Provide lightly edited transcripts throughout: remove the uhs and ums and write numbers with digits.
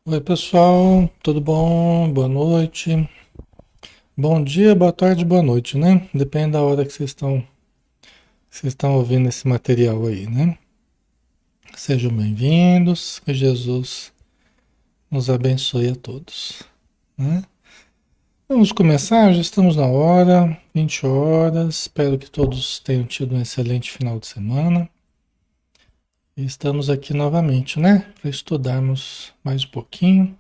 Oi, pessoal, tudo bom? Boa noite. Bom dia, boa tarde, boa noite, né? Depende da hora que vocês estão ouvindo esse material aí, né? Sejam bem-vindos, que Jesus nos abençoe a todos, né? Vamos começar, já estamos na hora, 20 horas. Espero que todos tenham tido um excelente final de semana. E estamos aqui novamente, né? Para estudarmos mais um pouquinho,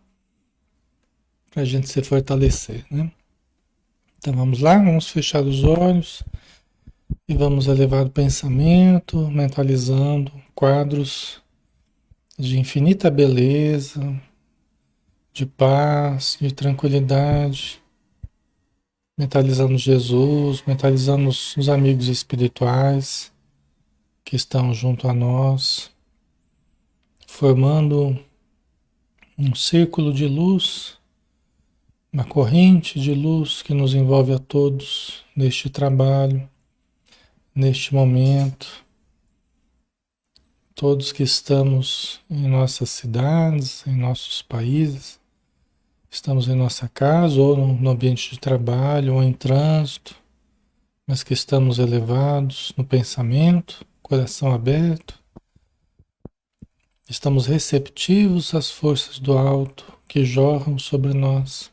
para a gente se fortalecer, né? Então vamos lá, vamos fechar os olhos. E vamos elevar o pensamento, mentalizando quadros de infinita beleza, de paz, de tranquilidade, mentalizando Jesus, mentalizando os amigos espirituais que estão junto a nós, formando um círculo de luz, uma corrente de luz que nos envolve a todos neste trabalho, neste momento. Todos que estamos em nossas cidades, em nossos países, estamos em nossa casa ou no ambiente de trabalho ou em trânsito, mas que estamos elevados no pensamento, coração aberto, estamos receptivos às forças do alto que jorram sobre nós,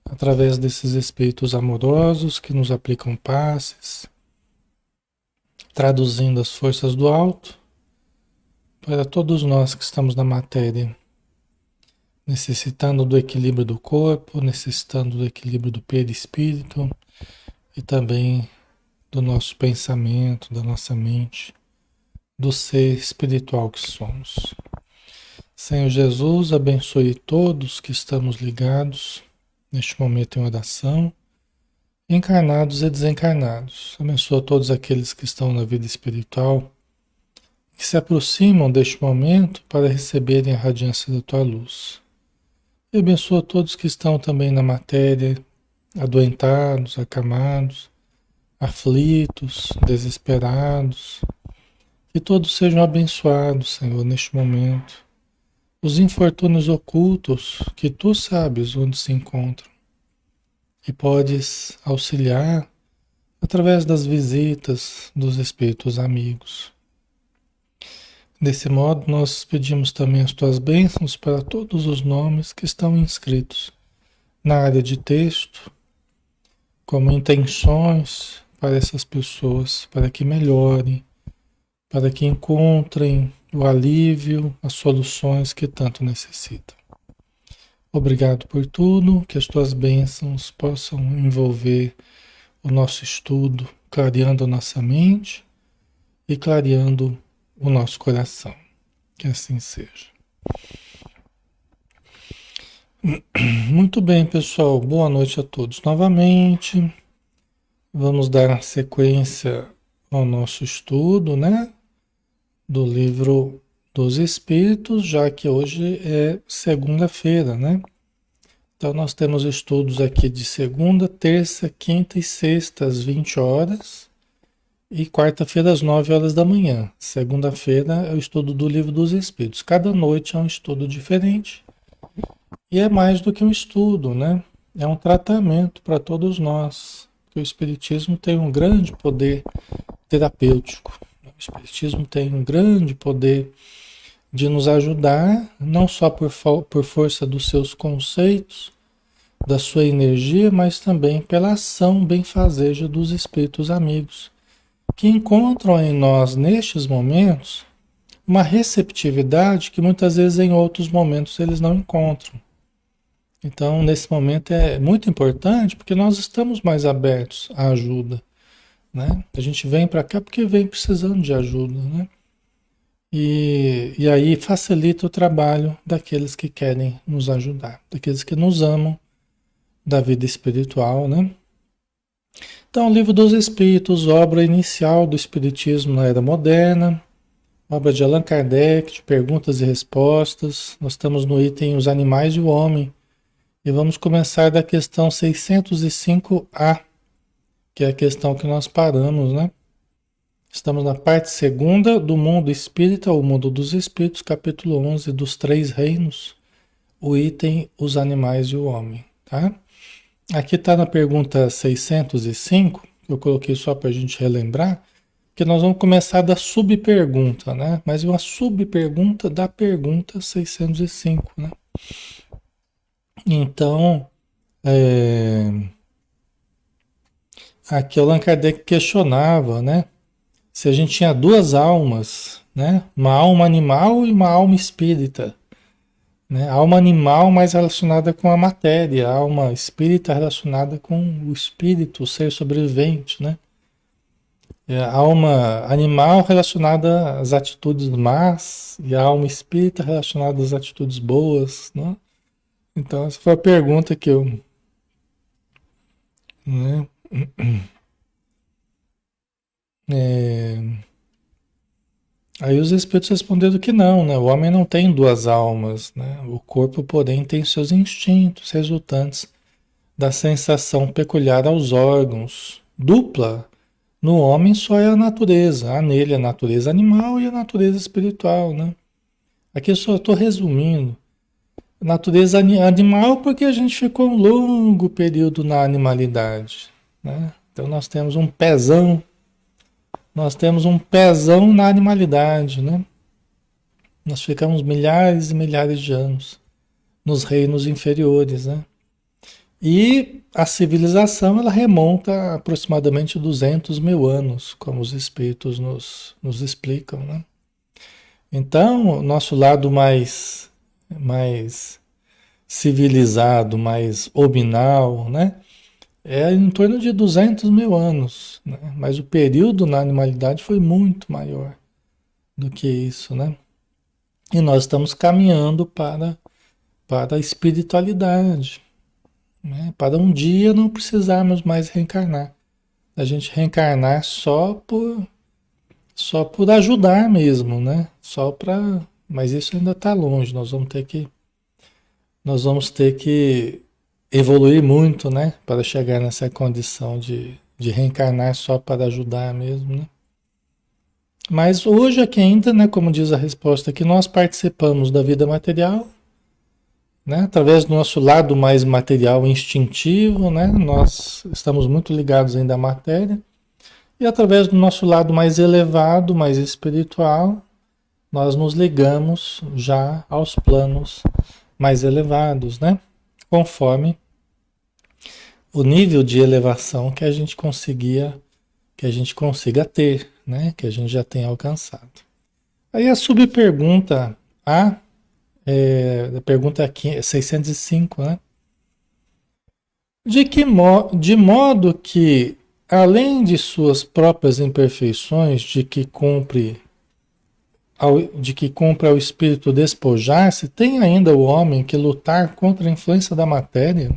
através desses espíritos amorosos que nos aplicam passes, traduzindo as forças do alto para todos nós que estamos na matéria, necessitando do equilíbrio do corpo, necessitando do equilíbrio do perispírito e também do nosso pensamento, da nossa mente, do ser espiritual que somos. Senhor Jesus, abençoe todos que estamos ligados neste momento em oração, encarnados e desencarnados. Abençoa todos aqueles que estão na vida espiritual, que se aproximam deste momento para receberem a radiância da tua luz. E abençoa todos que estão também na matéria, adoentados, acamados, aflitos, desesperados. Que todos sejam abençoados, Senhor, neste momento. Os infortúnios ocultos, que tu sabes onde se encontram. E podes auxiliar através das visitas dos espíritos amigos. Desse modo, nós pedimos também as tuas bênçãos para todos os nomes que estão inscritos na área de texto, como intenções para essas pessoas, para que melhorem, para que encontrem o alívio, as soluções que tanto necessitam. Obrigado por tudo, que as tuas bênçãos possam envolver o nosso estudo, clareando a nossa mente e clareando o nosso coração. Que assim seja. Muito bem, pessoal. Boa noite a todos novamente. Vamos dar sequência ao nosso estudo, né? Do livro dos Espíritos, já que hoje é segunda-feira, né? Então nós temos estudos aqui de segunda, terça, quinta e sexta às 20 horas e quarta-feira às 9 horas da manhã. Segunda-feira é o estudo do livro dos Espíritos. Cada noite é um estudo diferente e é mais do que um estudo, né? É um tratamento para todos nós. Porque o Espiritismo tem um grande poder terapêutico. O Espiritismo tem um grande poder de nos ajudar, não só por força dos seus conceitos, da sua energia, mas também pela ação benfazeja dos espíritos amigos, que encontram em nós, nestes momentos, uma receptividade que muitas vezes em outros momentos eles não encontram. Então, nesse momento é muito importante porque nós estamos mais abertos à ajuda, né? A gente vem para cá porque vem precisando de ajuda, né? E aí facilita o trabalho daqueles que querem nos ajudar, daqueles que nos amam da vida espiritual, né? Então, o Livro dos Espíritos, obra inicial do Espiritismo na Era Moderna, obra de Allan Kardec, de perguntas e respostas. Nós estamos no item Os Animais e o Homem, e vamos começar da questão 605A, que é a questão que nós paramos, né? Estamos na parte segunda do Mundo Espírita, o Mundo dos Espíritos, capítulo 11 dos Três Reinos. o item os animais e o homem, tá? Aqui está na pergunta 605, que eu coloquei só para a gente relembrar, que nós vamos começar da subpergunta, né? Mas uma subpergunta da pergunta 605, né? Então, aqui o Allan Kardec questionava, né? Se a gente tinha duas almas, né? Uma alma animal e uma alma espírita, né? A alma animal mais relacionada com a matéria, a alma espírita relacionada com o espírito, o ser sobrevivente, né? A alma animal relacionada às atitudes más e a alma espírita relacionada às atitudes boas, né? Então, essa foi a pergunta que eu, né? É, aí os espíritos responderam que não, né? O homem não tem duas almas, né? O corpo, porém, tem seus instintos resultantes da sensação peculiar aos órgãos. Dupla. No homem só é a natureza. Há nele a natureza animal e a natureza espiritual, né? Aqui eu só estou resumindo. Natureza animal porque a gente ficou um longo período na animalidade, né? Então nós temos um pezão na animalidade, né? Nós ficamos milhares e milhares de anos nos reinos inferiores, né? E a civilização ela remonta a aproximadamente 200 mil anos, como os espíritos nos explicam, né? Então, o nosso lado mais civilizado, mais hominal, né? É em torno de 200 mil anos, né? Mas o período na animalidade foi muito maior do que isso, né? E nós estamos caminhando para a espiritualidade, né? Para um dia não precisarmos mais reencarnar. A gente reencarnar só por ajudar mesmo, né? Só para, mas isso ainda está longe. Nós vamos ter que evoluir muito, né? Para chegar nessa condição de reencarnar só para ajudar mesmo, né? Mas hoje aqui ainda, né? Como diz a resposta aqui, nós participamos da vida material, né? Através do nosso lado mais material instintivo, né? Nós estamos muito ligados ainda à matéria. E através do nosso lado mais elevado, mais espiritual, nós nos ligamos já aos planos mais elevados, né? Conforme o nível de elevação que a gente consiga ter, né? Que a gente já tenha alcançado. Aí a subpergunta A, a pergunta aqui, 605, né? De modo que, além de suas próprias imperfeições, de que cumpre ao espírito despojar-se, tem ainda o homem que lutar contra a influência da matéria?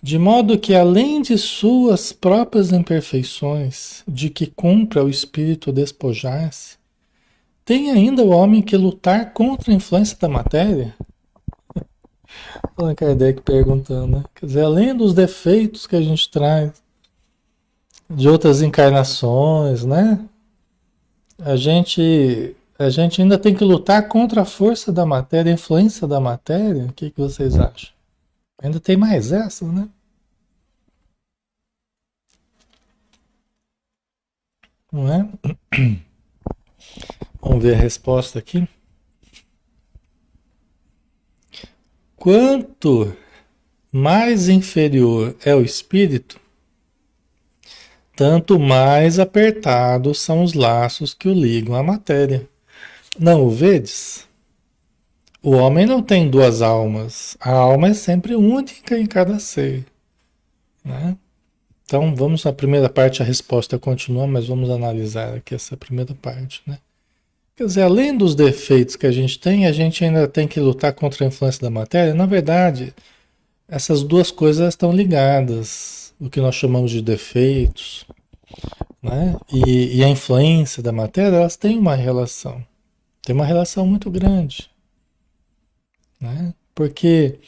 De modo que, além de suas próprias imperfeições, de que cumpre ao espírito despojar-se, tem ainda o homem que lutar contra a influência da matéria? Allan Kardec perguntando, né? Quer dizer, além dos defeitos que a gente traz de outras encarnações, né? A gente ainda tem que lutar contra a força da matéria, a influência da matéria. O que que vocês acham? Ainda tem mais essa, né? Não é? Vamos ver a resposta aqui. Quanto mais inferior é o espírito, tanto mais apertados são os laços que o ligam à matéria. Não o vedes? O homem não tem duas almas. A alma é sempre única em cada ser, né? Então, vamos à primeira parte, a resposta continua, mas vamos analisar aqui essa primeira parte, né? Quer dizer, além dos defeitos que a gente ainda tem que lutar contra a influência da matéria. Na verdade, essas duas coisas estão ligadas, o que nós chamamos de defeitos, né? E a influência da matéria, elas têm uma relação. Tem uma relação muito grande, né? Porque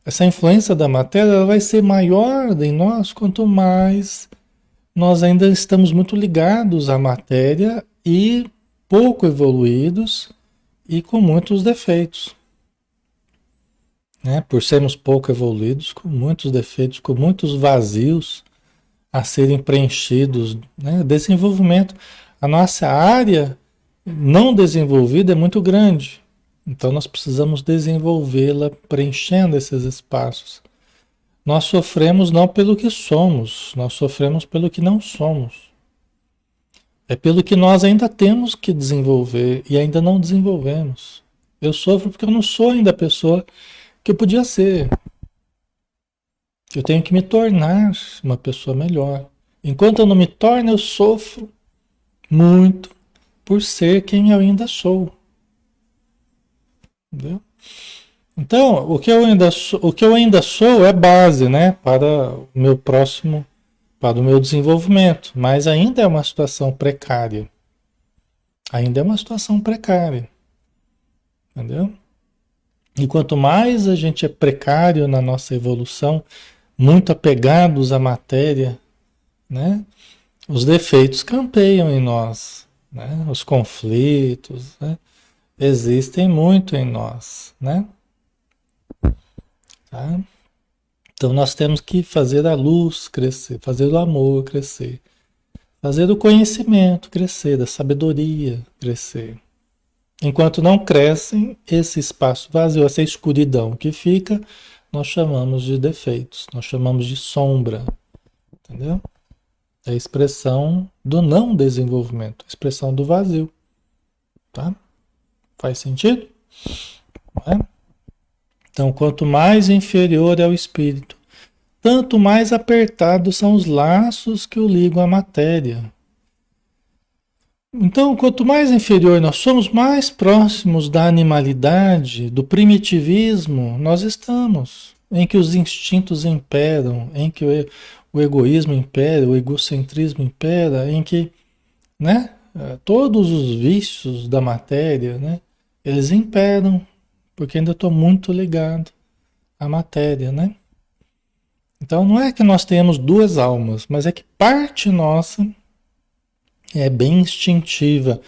essa influência da matéria ela vai ser maior em nós quanto mais nós ainda estamos muito ligados à matéria e pouco evoluídos e com muitos defeitos, né? Por sermos pouco evoluídos, com muitos defeitos, com muitos vazios a serem preenchidos, né? Desenvolvimento. A nossa área não desenvolvida é muito grande. Então nós precisamos desenvolvê-la preenchendo esses espaços. Nós sofremos não pelo que somos, nós sofremos pelo que não somos. É pelo que nós ainda temos que desenvolver e ainda não desenvolvemos. Eu sofro porque eu não sou ainda a pessoa que eu podia ser. Eu tenho que me tornar uma pessoa melhor. Enquanto eu não me torno, eu sofro muito por ser quem eu ainda sou. Entendeu? Então, o que eu ainda sou é base, né, para o meu próximo, para o meu desenvolvimento, mas ainda é uma situação precária. Ainda é uma situação precária, entendeu? E quanto mais a gente é precário na nossa evolução, muito apegados à matéria, né, os defeitos campeiam em nós, né, os conflitos, né, existem muito em nós, né? Tá? Então nós temos que fazer a luz crescer, fazer o amor crescer, fazer o conhecimento crescer, a sabedoria crescer. Enquanto não crescem, esse espaço vazio, essa escuridão que fica, nós chamamos de defeitos, nós chamamos de sombra, entendeu? É a expressão do não desenvolvimento, a expressão do vazio, tá? Faz sentido? Não é? Então, quanto mais inferior é o espírito, tanto mais apertados são os laços que o ligam à matéria. Então, quanto mais inferior nós somos, mais próximos da animalidade, do primitivismo nós estamos, em que os instintos imperam, em que o egoísmo impera, o egocentrismo impera, em que, né, todos os vícios da matéria, né, eles imperam, porque ainda estou muito ligado à matéria, né? Então não é que nós tenhamos duas almas, mas é que parte nossa é bem instintiva.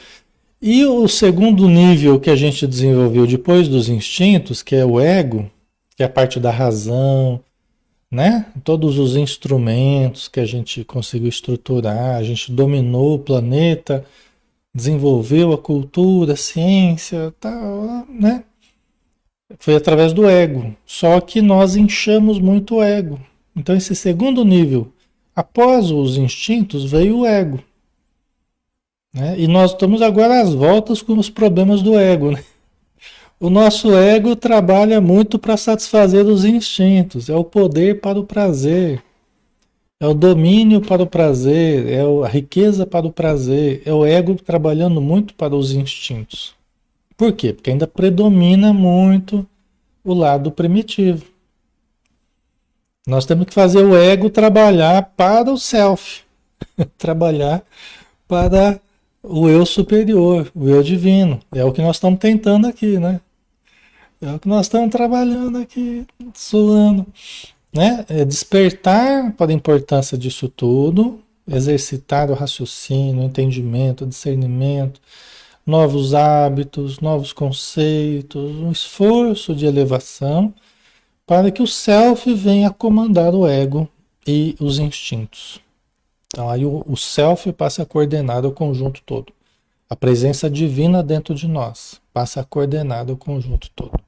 E o segundo nível que a gente desenvolveu depois dos instintos, que é o ego, que é a parte da razão, né? Todos os instrumentos que a gente conseguiu estruturar, a gente dominou o planeta, desenvolveu a cultura, a ciência, tal, né? Foi através do ego. Só que nós inchamos muito o ego. Então, esse segundo nível, após os instintos, veio o ego. Né? E nós estamos agora às voltas com os problemas do ego. Né? O nosso ego trabalha muito para satisfazer os instintos. É o poder para o prazer. É o domínio para o prazer. É a riqueza para o prazer. É o ego trabalhando muito para os instintos. Por quê? Porque ainda predomina muito o lado primitivo. Nós temos que fazer o ego trabalhar para o self, trabalhar para o eu superior, o eu divino. É o que nós estamos tentando aqui, né? É o que nós estamos trabalhando aqui, suando, né? É despertar para a importância disso tudo, exercitar o raciocínio, o entendimento, o discernimento, novos hábitos, novos conceitos, um esforço de elevação para que o self venha comandar o ego e os instintos. Então aí o self passa a coordenar o conjunto todo. A presença divina dentro de nós passa a coordenar o conjunto todo.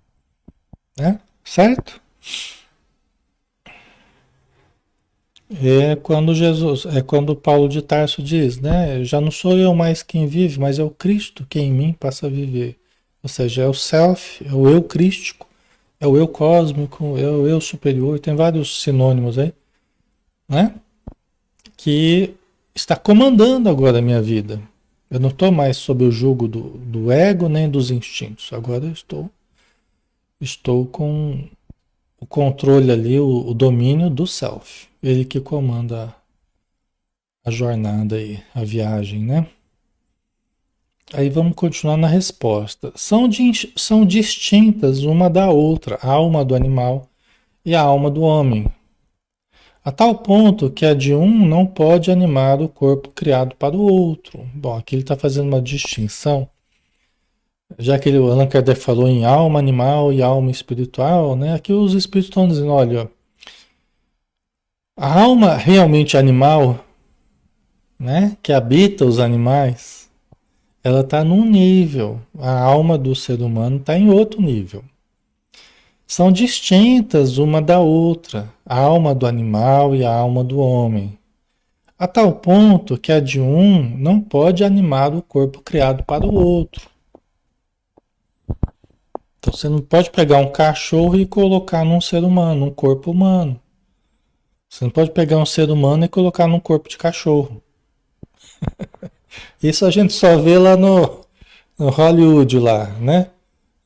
Né? Certo? É quando Paulo de Tarso diz, né? Já não sou eu mais quem vive, mas é o Cristo que em mim passa a viver. Ou seja, é o self, é o eu crístico, é o eu cósmico, é o eu superior, tem vários sinônimos aí, né? Que está comandando agora a minha vida. Eu não estou mais sob o jugo do ego nem dos instintos. Agora eu estou com o controle ali, o domínio do self. Ele que comanda a jornada aí, a viagem, né? Aí vamos continuar na resposta. São distintas uma da outra, a alma do animal e a alma do homem. A tal ponto que a de um não pode animar o corpo criado para o outro. Bom, aqui ele está fazendo uma distinção Já que o Allan Kardec falou em alma animal e alma espiritual, né? Aqui os espíritos estão dizendo, olha, a alma realmente animal, né, que habita os animais, ela está num nível, a alma do ser humano está em outro nível. São distintas uma da outra, a alma do animal e a alma do homem. A tal ponto que a de um não pode animar o corpo criado para o outro. Então você não pode pegar um cachorro e colocar num ser humano, num corpo humano. Você não pode pegar um ser humano e colocar num corpo de cachorro. Isso a gente só vê lá no Hollywood lá, né?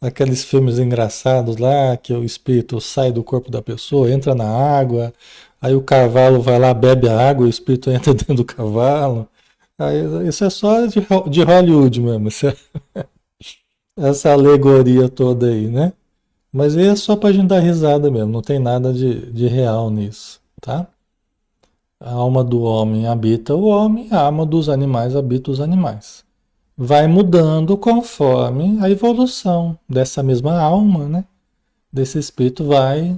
Aqueles filmes engraçados lá, que o espírito sai do corpo da pessoa, entra na água, aí o cavalo vai lá, bebe a água, e o espírito entra dentro do cavalo. Aí, isso é só de Hollywood mesmo, essa alegoria toda aí, né? Mas aí é só pra gente dar risada mesmo, não tem nada de real nisso, tá? A alma do homem habita o homem, a alma dos animais habita os animais. Vai mudando conforme a evolução dessa mesma alma, né? Desse espírito vai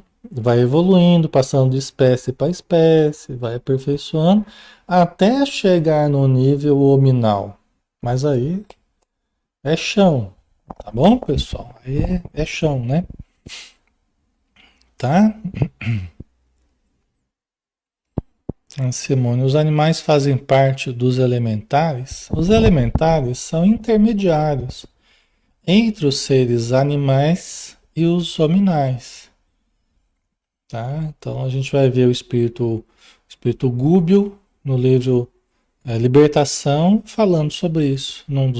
evoluindo, passando de espécie para espécie, vai aperfeiçoando, até chegar no nível hominal. Mas aí é chão, tá bom, pessoal? Aí é chão, né? Tá? Simone, os animais fazem parte dos elementares? Os elementares são intermediários entre os seres animais e os hominais, tá? Então a gente vai ver o espírito Gúbio no livro Libertação falando sobre isso num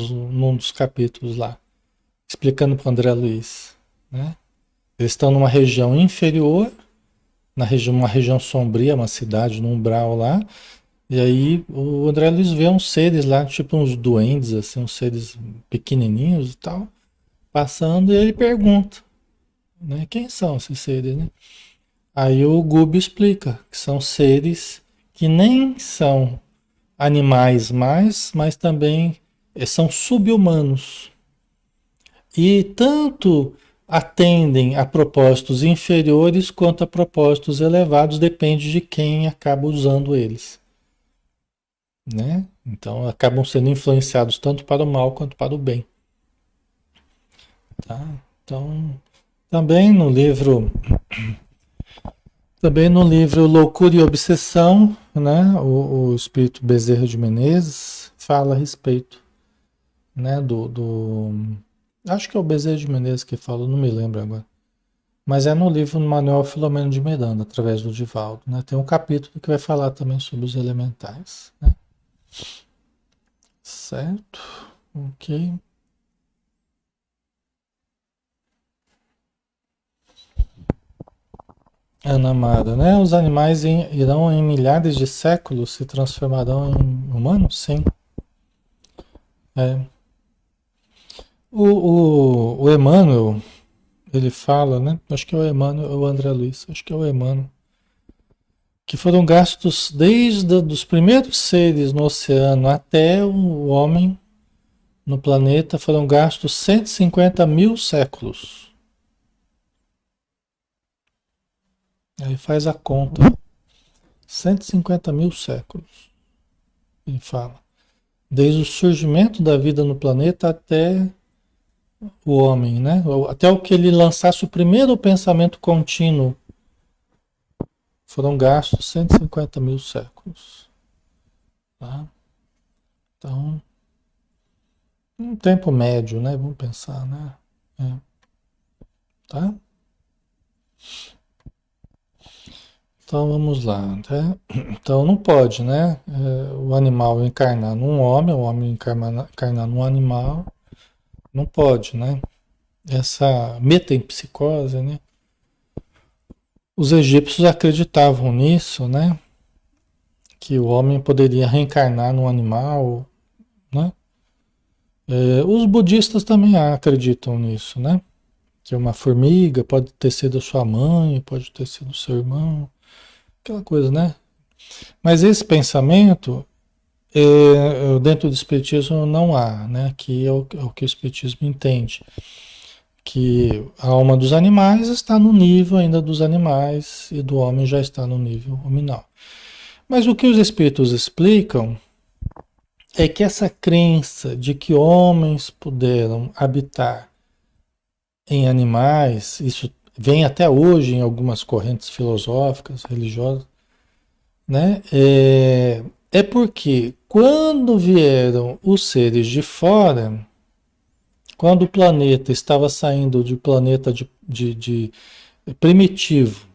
dos capítulos lá, explicando para o André Luiz, né? Eles estão numa região inferior, uma região sombria, uma cidade no umbral lá. E aí o André Luiz vê uns seres lá, tipo uns duendes, assim, uns seres pequenininhos e tal, passando e ele pergunta, né? Quem são esses seres, né? Aí o Gubi explica que são seres que nem são animais mais, mas também são sub-humanos. E tanto atendem a propósitos inferiores quanto a propósitos elevados, depende de quem acaba usando eles, né? Então acabam sendo influenciados tanto para o mal quanto para o bem, tá? Então, também no livro, também no livro Loucura e Obsessão, né? O espírito Bezerra de Menezes fala a respeito, né? Acho que é o Bezerra de Menezes que fala, não me lembro agora. Mas é no livro Manuel Filomeno de Miranda, através do Divaldo, né? Tem um capítulo que vai falar também sobre os elementais, né? Certo? Ok. Ana Mara, né? Os animais irão em milhares de séculos se transformarão em humanos? Sim. É. O Emmanuel, ele fala, né? Acho que é o Emmanuel, ou o André Luiz, acho que é o Emmanuel, que foram gastos desde os primeiros seres no oceano até o homem no planeta, foram gastos 150 mil séculos. Aí faz a conta. 150 mil séculos, ele fala. Desde o surgimento da vida no planeta até o homem, né? Até o que ele lançasse o primeiro pensamento contínuo, foram gastos 150 mil séculos. Tá? Então, um tempo médio, né? Vamos pensar, né? É, tá? Então vamos lá, tá? Então não pode, né? O animal encarnar num homem, o homem encarnar num animal, não pode, né? Essa metempsicose, né? Os egípcios acreditavam nisso, né? Que o homem poderia reencarnar num animal, né? Os budistas também acreditam nisso, né? Que uma formiga pode ter sido sua mãe, pode ter sido seu irmão, aquela coisa, né? Mas esse pensamento, Dentro do Espiritismo não há, né? Aqui é o que o Espiritismo entende, que a alma dos animais está no nível ainda dos animais e do homem já está no nível hominal. Mas o que os Espíritos explicam é que essa crença de que homens puderam habitar em animais, isso vem até hoje em algumas correntes filosóficas, religiosas, né? É porque quando vieram os seres de fora, quando o planeta estava saindo de planeta de primitivo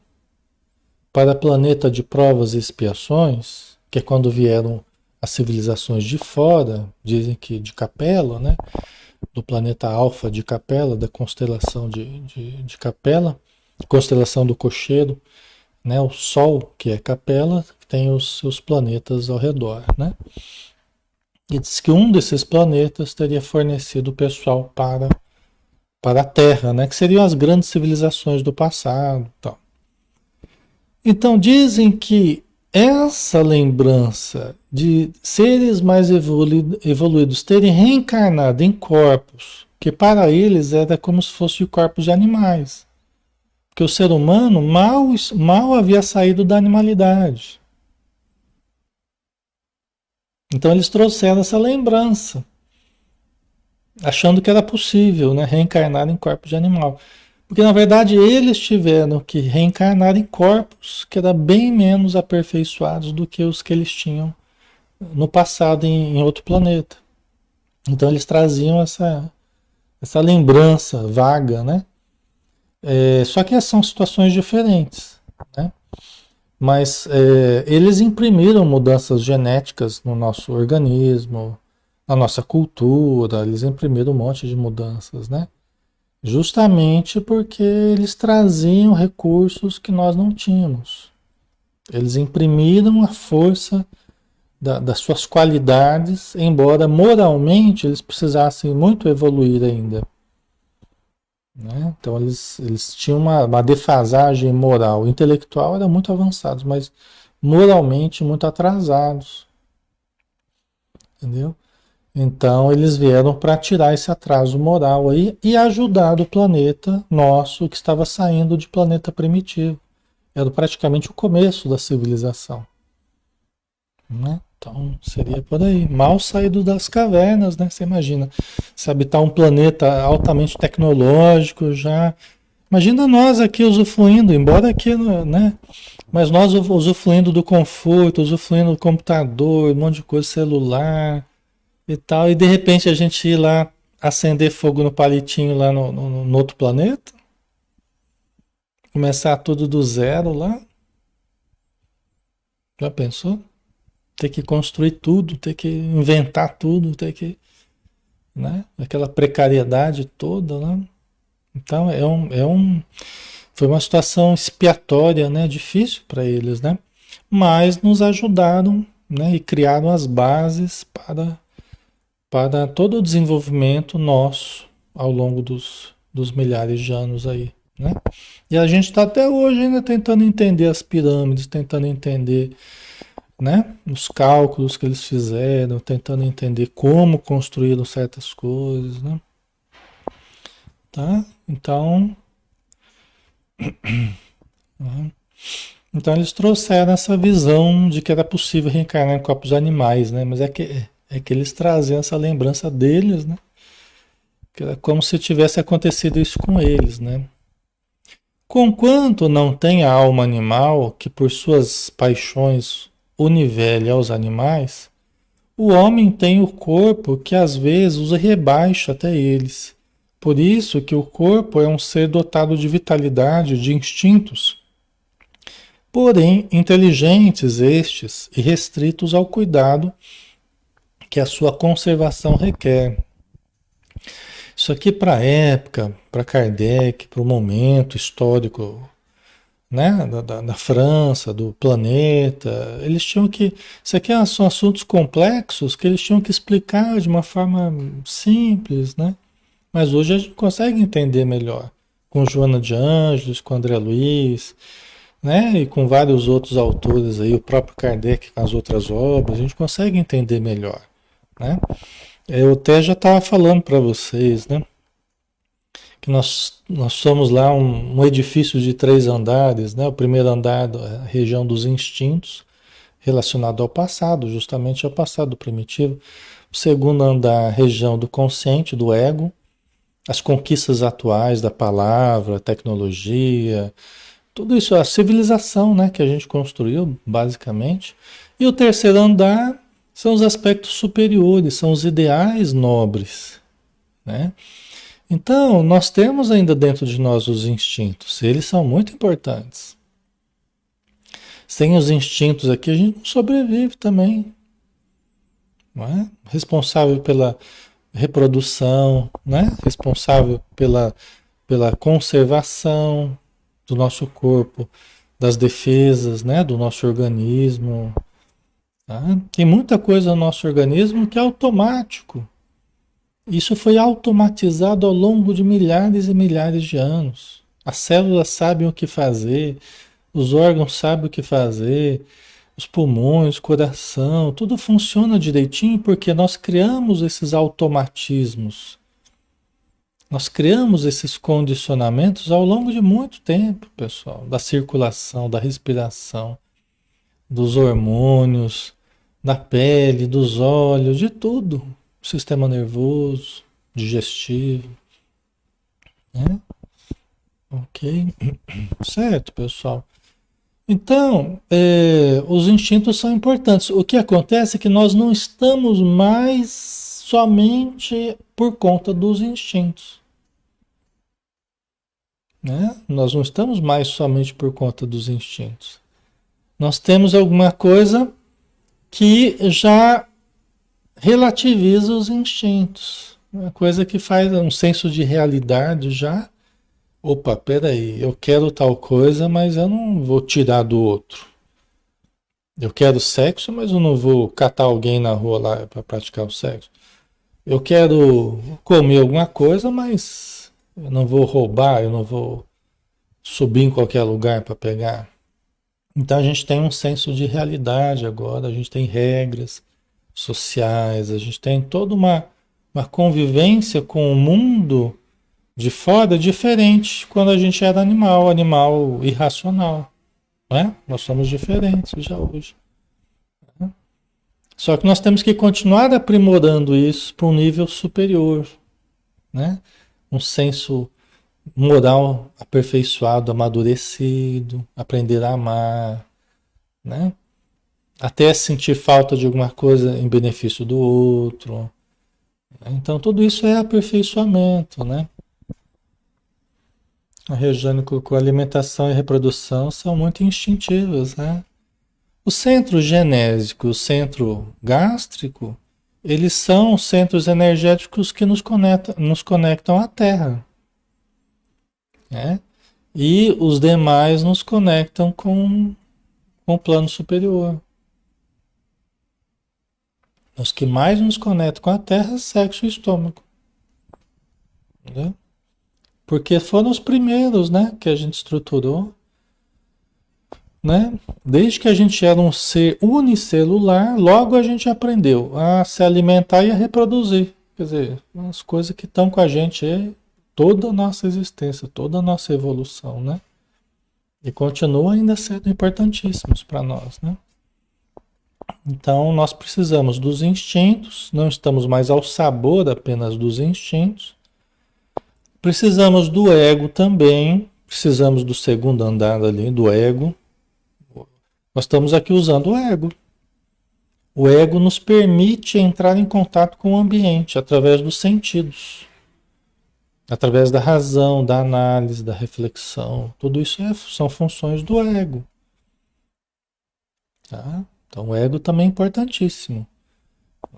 para planeta de provas e expiações, que é quando vieram as civilizações de fora, dizem que de Capela, né? Do planeta Alfa de Capela, da constelação de Capela, constelação do Cocheiro, né? O Sol, que é Capela, tem os seus planetas ao redor, né? E diz que um desses planetas teria fornecido o pessoal para a Terra, né? Que seriam as grandes civilizações do passado, tal. Então dizem que essa lembrança de seres mais evoluídos terem reencarnado em corpos que para eles era como se fossem corpos de animais. Porque o ser humano mal havia saído da animalidade. Então eles trouxeram essa lembrança, achando que era possível, né, reencarnar em corpos de animal. Porque na verdade eles tiveram que reencarnar em corpos que eram bem menos aperfeiçoados do que os que eles tinham no passado em outro planeta. Então eles traziam essa lembrança vaga, né? Só que são situações diferentes, né? Mas eles imprimiram mudanças genéticas no nosso organismo, na nossa cultura, eles imprimiram um monte de mudanças, né? Justamente porque eles traziam recursos que nós não tínhamos. Eles imprimiram a força das suas qualidades, embora moralmente eles precisassem muito evoluir ainda. Né? Então eles tinham uma defasagem moral. Intelectual era muito avançados, mas moralmente muito atrasados. Entendeu? Então eles vieram para tirar esse atraso moral aí e ajudar o planeta nosso que estava saindo de planeta primitivo. Era praticamente o começo da civilização. Né? Então seria por aí. Mal saído das cavernas, né? Você imagina. Se habitar um planeta altamente tecnológico já. Imagina nós aqui usufruindo, embora aqui, né? Mas nós usufruindo do conforto, usufruindo do computador, um monte de coisa, celular e tal, e de repente a gente ir lá acender fogo no palitinho lá no outro planeta, começar tudo do zero lá. Já pensou? Ter que construir tudo, ter que inventar tudo, ter que, né? Aquela precariedade toda, né? Então foi uma situação expiatória, né? Difícil para eles, né? Mas nos ajudaram, né? E criaram as bases para todo o desenvolvimento nosso ao longo dos milhares de anos aí, né? E a gente está até hoje ainda tentando entender as pirâmides, tentando entender, né, os cálculos que eles fizeram, tentando entender como construíram certas coisas, né? Tá? Então, né? Então eles trouxeram essa visão de que era possível reencarnar em corpos animais, né? Mas é que eles traziam essa lembrança deles, né? Que era como se tivesse acontecido isso com eles, né? Conquanto não tem a alma animal que por suas paixões o nivele aos animais, o homem tem o corpo que às vezes os rebaixa até eles. Por isso que o corpo é um ser dotado de vitalidade, de instintos, porém inteligentes estes e restritos ao cuidado que a sua conservação requer. Isso aqui para a época, para Kardec, para o momento histórico, né, da França, do planeta, eles tinham que. Isso aqui são assuntos complexos que eles tinham que explicar de uma forma simples, né? Mas hoje a gente consegue entender melhor. Com Joana de Ângeles, com André Luiz, né? E com vários outros autores aí, o próprio Kardec com as outras obras, a gente consegue entender melhor, né? Eu até já estava falando para vocês, né? Que nós somos lá um edifício de 3 andares, né? O primeiro andar é a região dos instintos, relacionado ao passado, justamente ao passado primitivo. O segundo andar, a região do consciente, do ego, as conquistas atuais da palavra, tecnologia, tudo isso, a civilização, né, que a gente construiu, basicamente. E o terceiro andar são os aspectos superiores, são os ideais nobres, né? Então, nós temos ainda dentro de nós os instintos, eles são muito importantes. Sem os instintos aqui, a gente não sobrevive também, não é? Responsável pela reprodução, né? Responsável pela conservação do nosso corpo, das defesas, né? Do nosso organismo. Tá? Tem muita coisa no nosso organismo que é automático. Isso foi automatizado ao longo de milhares e milhares de anos. As células sabem o que fazer, os órgãos sabem o que fazer, os pulmões, o coração, tudo funciona direitinho porque nós criamos esses automatismos. Nós criamos esses condicionamentos ao longo de muito tempo, pessoal, da circulação, da respiração, dos hormônios, da pele, dos olhos, de tudo. Sistema nervoso, digestivo, né? Ok? Certo, pessoal. Então, os instintos são importantes. O que acontece é que nós não estamos mais somente por conta dos instintos, né? Nós não estamos mais somente por conta dos instintos. Nós temos alguma coisa que já relativiza os instintos, uma coisa que faz um senso de realidade já. Opa, peraí, eu quero tal coisa, mas eu não vou tirar do outro. Eu quero sexo, mas eu não vou catar alguém na rua lá para praticar o sexo. Eu quero comer alguma coisa, mas eu não vou roubar, eu não vou subir em qualquer lugar para pegar. Então a gente tem um senso de realidade agora, a gente tem regras sociais, a gente tem toda uma convivência com o mundo de fora diferente quando a gente era animal, animal irracional, né? Nós somos diferentes já hoje. Né? Só que nós temos que continuar aprimorando isso para um nível superior, né? Um senso moral aperfeiçoado, amadurecido, aprender a amar, né? Até sentir falta de alguma coisa em benefício do outro. Então tudo isso é aperfeiçoamento, né? A Regiane colocou alimentação e reprodução são muito instintivas, né? O centro genésico, o centro gástrico, eles são centros energéticos que nos conectam à Terra, né? E os demais nos conectam com o plano superior. Os que mais nos conectam com a Terra, sexo e estômago. Entendeu? Porque foram os primeiros, né, que a gente estruturou, né? Desde que a gente era um ser unicelular, logo a gente aprendeu a se alimentar e a reproduzir. Quer dizer, as coisas que estão com a gente é toda a nossa existência, toda a nossa evolução, né? E continuam ainda sendo importantíssimos para nós, né? Então nós precisamos dos instintos, não estamos mais ao sabor apenas dos instintos. Precisamos do ego também, precisamos do segundo andar ali, do ego. Nós estamos aqui usando o ego. O ego nos permite entrar em contato com o ambiente através dos sentidos, através da razão, da análise, da reflexão. Tudo isso são funções do ego. Tá? Então o ego também é importantíssimo.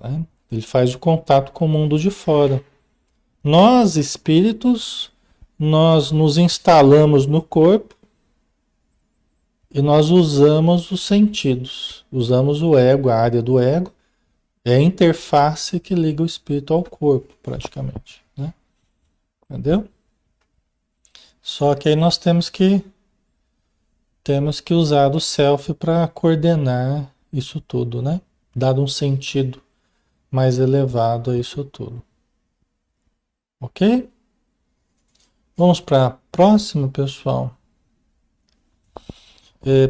Né? Ele faz o contato com o mundo de fora. Nós, espíritos, nós nos instalamos no corpo e nós usamos os sentidos. Usamos o ego, a área do ego, é a interface que liga o espírito ao corpo, praticamente. Né? Entendeu? Só que aí nós temos que Temos que usar o self para coordenar isso tudo, né? Dar um sentido mais elevado a isso tudo. Ok? Vamos para a próxima, pessoal.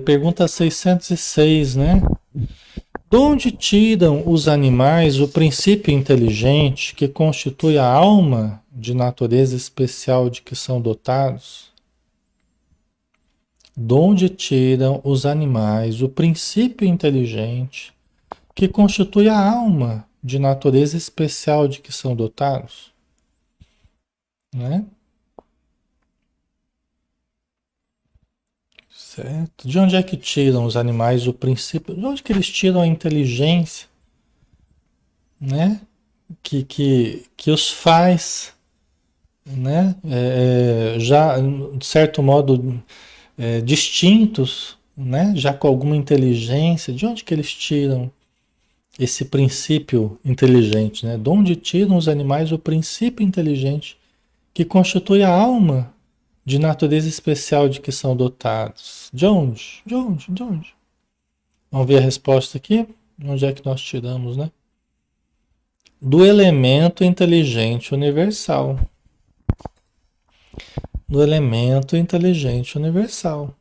Pergunta 606, né? De onde tiram os animais o princípio inteligente que constitui a alma de natureza especial de que são dotados? De onde tiram os animais o princípio inteligente que constitui a alma de natureza especial de que são dotados? Né? Certo? De onde é que tiram os animais o princípio? De onde que eles tiram a inteligência, né? Que os faz, né? Já, de certo modo, distintos, né? Já com alguma inteligência. De onde que eles tiram esse princípio inteligente, né? De onde tiram os animais o princípio inteligente que constitui a alma de natureza especial de que são dotados? De onde? De onde? De onde? Vamos ver a resposta aqui? Onde é que nós tiramos, né? Do elemento inteligente universal. Do elemento inteligente universal.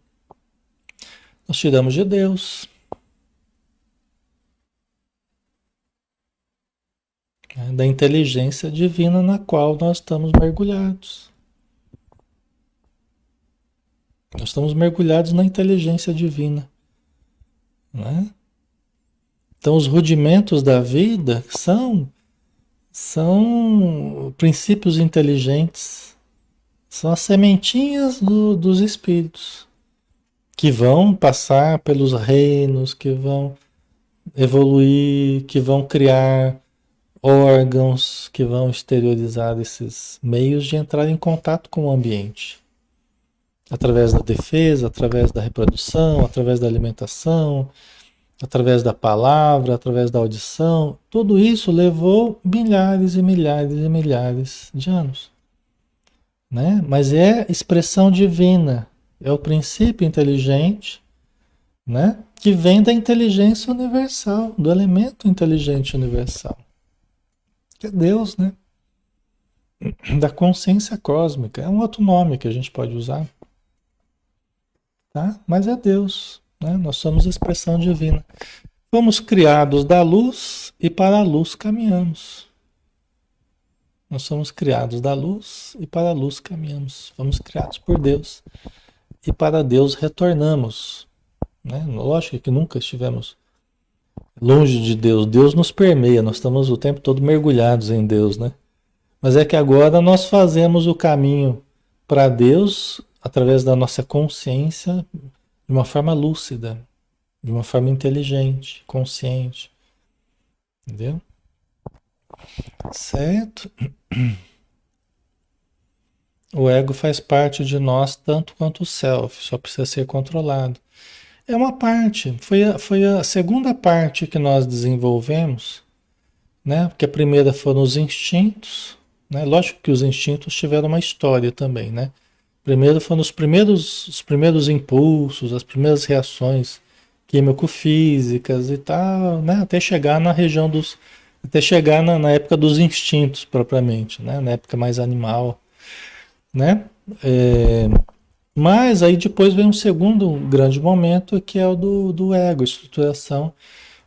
Nós tiramos de Deus. Né? Da inteligência divina na qual nós estamos mergulhados. Nós estamos mergulhados na inteligência divina. Né? Então, os rudimentos da vida são princípios inteligentes, são as sementinhas dos espíritos, que vão passar pelos reinos, que vão evoluir, que vão criar órgãos, que vão exteriorizar esses meios de entrar em contato com o ambiente. Através da defesa, através da reprodução, através da alimentação, através da palavra, através da audição, tudo isso levou milhares e milhares e milhares de anos, né? Mas é expressão divina, é o princípio inteligente, né? Que vem da inteligência universal, do elemento inteligente universal, que é Deus, né? Da consciência cósmica, é um outro nome que a gente pode usar, tá? Mas é Deus, né? Nós somos expressão divina. Fomos criados da luz e para a luz caminhamos. Nós somos criados da luz e para a luz caminhamos. Fomos criados por Deus e para Deus retornamos. Né? Lógico que nunca estivemos longe de Deus. Deus nos permeia, nós estamos o tempo todo mergulhados em Deus. Né? Mas é que agora nós fazemos o caminho para Deus através da nossa consciência de uma forma lúcida. De uma forma inteligente, consciente. Entendeu? Certo? O ego faz parte de nós tanto quanto o self, só precisa ser controlado. É uma parte, foi a segunda parte que nós desenvolvemos, né? Porque a primeira foram os instintos, né? Lógico que os instintos tiveram uma história também, né? Primeiro foram os primeiros impulsos, as primeiras reações químico-físicas e tal, né? Até chegar na região até chegar na época dos instintos propriamente, né? Na época mais animal, né? É, mas aí depois vem um segundo grande momento que é o do ego, estruturação,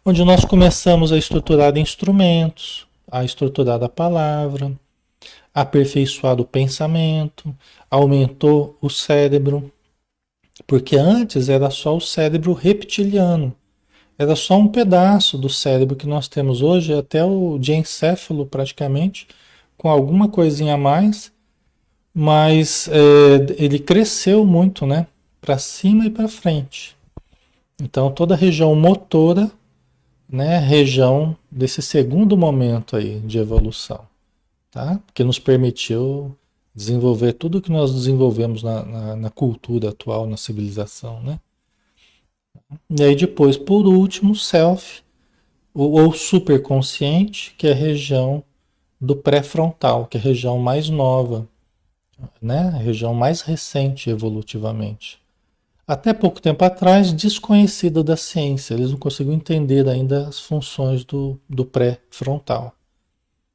onde nós começamos a estruturar instrumentos, a estruturar a palavra, aperfeiçoar o pensamento, aumentou o cérebro, porque antes era só o cérebro reptiliano. Era só um pedaço do cérebro que nós temos hoje, até o diencéfalo praticamente, com alguma coisinha a mais, mas ele cresceu muito, né? Para cima e para frente. Então toda a região motora, né? Região desse segundo momento aí de evolução, tá? Que nos permitiu desenvolver tudo que nós desenvolvemos na cultura atual, na civilização, né? E aí depois, por último, o self, ou superconsciente, que é a região do pré-frontal, que é a região mais nova, né? A região mais recente evolutivamente. até pouco tempo atrás, desconhecido da ciência. Eles não conseguiam entender ainda as funções do pré-frontal.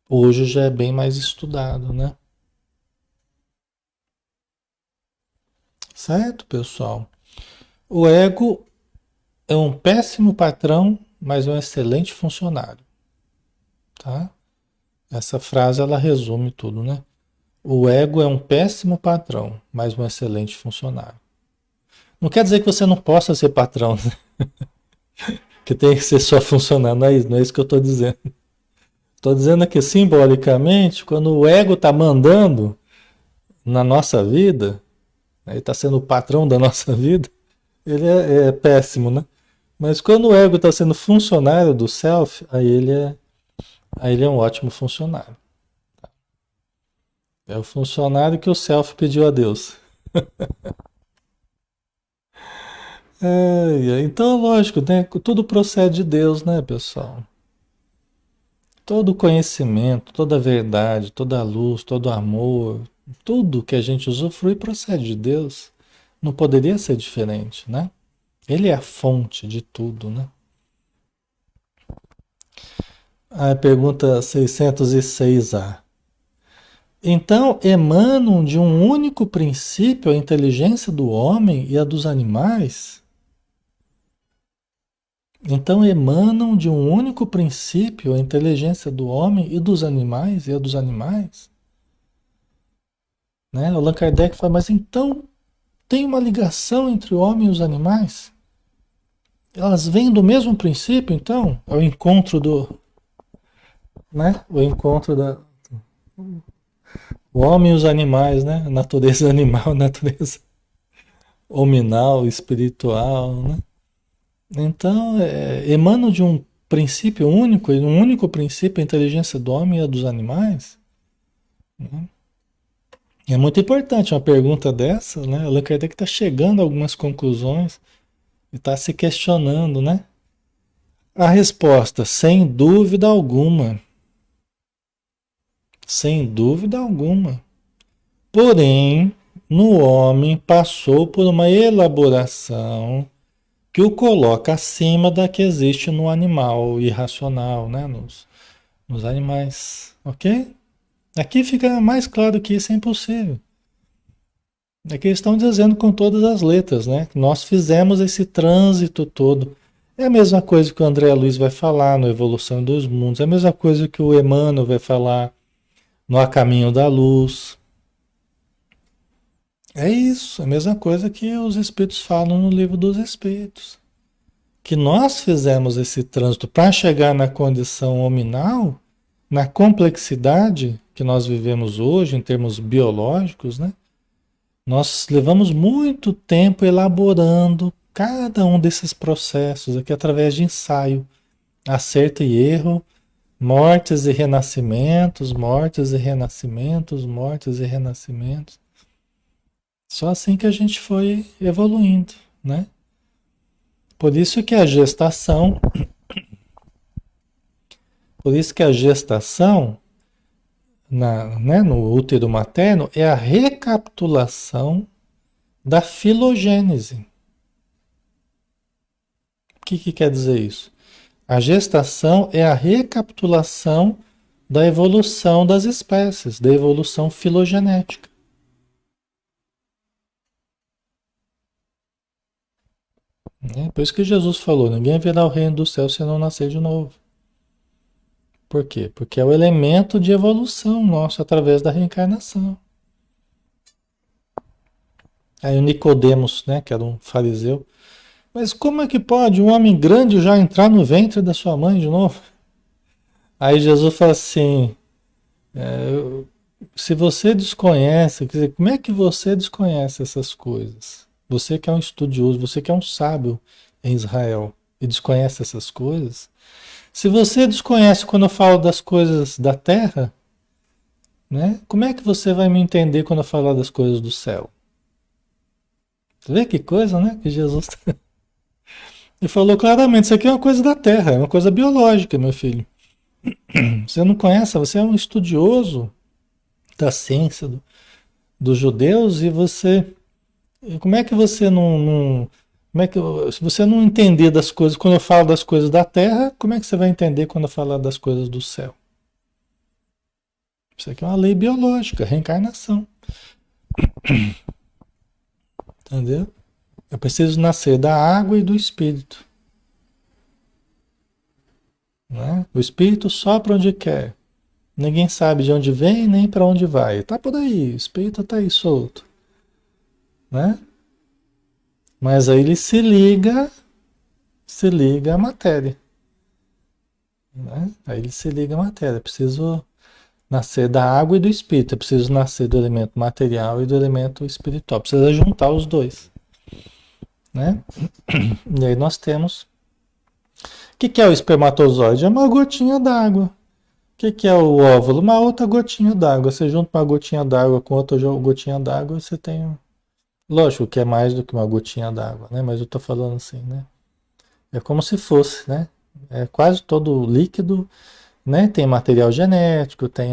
Hoje já é bem mais estudado, né? Certo, pessoal? O ego é um péssimo patrão, mas é um excelente funcionário, tá? Essa frase ela resume tudo, né? O ego é um péssimo patrão, mas um excelente funcionário. Não quer dizer que você não possa ser patrão, né? Que tem que ser só funcionário, não é isso que eu estou dizendo. Estou dizendo que simbolicamente, quando o ego está mandando na nossa vida, ele está sendo o patrão da nossa vida, ele é péssimo, né? Mas quando o ego está sendo funcionário do self, aí ele é um ótimo funcionário. É o funcionário que o self pediu a Deus. Então, lógico, né? Tudo procede de Deus, né, pessoal? Todo conhecimento, toda verdade, toda luz, todo amor, tudo que a gente usufrui procede de Deus. Não poderia ser diferente, né? Ele é a fonte de tudo, né? A pergunta 606A. Então, emanam de um único princípio a inteligência do homem e a dos animais? Então, emanam de um único princípio a inteligência do homem e dos animais e a dos animais? Né? Allan Kardec fala, mas então tem uma ligação entre o homem e os animais? Elas vêm do mesmo princípio, então? É o encontro né? O encontro o homem e os animais, né? A natureza animal, a natureza hominal, espiritual, né? Então, emana de um princípio único, e um único princípio, a inteligência do homem e a dos animais, né? É muito importante uma pergunta dessa, né? Allan Kardec está chegando a algumas conclusões e está se questionando, né? A resposta, sem dúvida alguma. Sem dúvida alguma. Porém, no homem passou por uma elaboração que o coloca acima da que existe no animal irracional, né? Nos animais, ok? Aqui fica mais claro que isso é impossível. Aqui estão dizendo com todas as letras, né? Que nós fizemos esse trânsito todo. É a mesma coisa que o André Luiz vai falar no Evolução dos Mundos, é a mesma coisa que o Emmanuel vai falar no A Caminho da Luz. É isso, a mesma coisa que os Espíritos falam no Livro dos Espíritos. Que nós fizemos esse trânsito para chegar na condição hominal, na complexidade que nós vivemos hoje, em termos biológicos, né? Nós levamos muito tempo elaborando cada um desses processos aqui através de ensaio, acerto e erro, mortes e renascimentos, mortes e renascimentos, mortes e renascimentos. Só assim que a gente foi evoluindo, né? Por isso que a gestação, por isso que a gestação né, no útero materno é a recapitulação da filogênese. O que quer dizer isso? A gestação é a recapitulação da evolução das espécies, da evolução filogenética. Né? Por isso que Jesus falou: ninguém verá o reino do céu se não nascer de novo. Por quê? Porque é o elemento de evolução nosso através da reencarnação. Aí o Nicodemos, né, que era um fariseu, mas como é que pode um homem grande já entrar no ventre da sua mãe de novo? Aí Jesus fala assim: se você desconhece, quer dizer, como é que você desconhece essas coisas? Você que é um estudioso, você que é um sábio em Israel e desconhece essas coisas. Se você desconhece quando eu falo das coisas da terra, né? Como é que você vai me entender quando eu falar das coisas do céu? Você vê que coisa, né? Que Jesus ele falou claramente: isso aqui é uma coisa da terra, é uma coisa biológica, meu filho. Você não conhece, você é um estudioso da ciência dos judeus e você E como é que você como é que, se você não entender das coisas, quando eu falo das coisas da Terra, como é que você vai entender quando eu falar das coisas do céu? Isso aqui é uma lei biológica, reencarnação, entendeu? Eu preciso nascer da água e do espírito, né? O espírito sopra onde quer. Ninguém sabe de onde vem nem para onde vai. Tá por aí, o espírito tá aí solto, né? Mas aí ele se liga à matéria, né? Aí ele se liga à matéria. Eu preciso nascer da água e do espírito. Eu preciso nascer do elemento material e do elemento espiritual. Precisa juntar os dois, né? E aí nós temos. O que é o espermatozoide? É uma gotinha d'água. O que é o óvulo? Uma outra gotinha d'água. Você junta uma gotinha d'água com outra gotinha d'água, você tem. Lógico que é mais do que uma gotinha d'água, né? Mas eu tô falando assim, né? É como se fosse, né? É quase todo líquido, né? Tem material genético, tem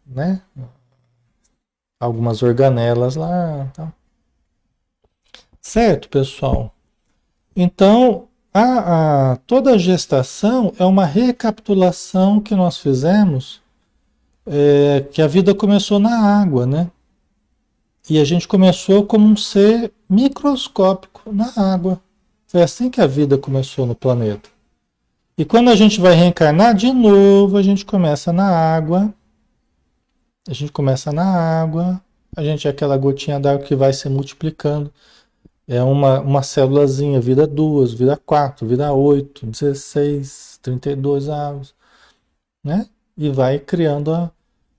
né? Algumas organelas lá, tá? Certo, pessoal? Então, toda a gestação é uma recapitulação que nós fizemos, que a vida começou na água, né? E a gente começou como um ser microscópico na água. Foi assim que a vida começou no planeta. E quando a gente vai reencarnar, de novo, a gente começa na água. A gente começa na água. A gente é aquela gotinha d'água que vai se multiplicando. É uma célulazinha, vira duas, vira quatro, vira 8, 16, 32 aves, né? E vai criando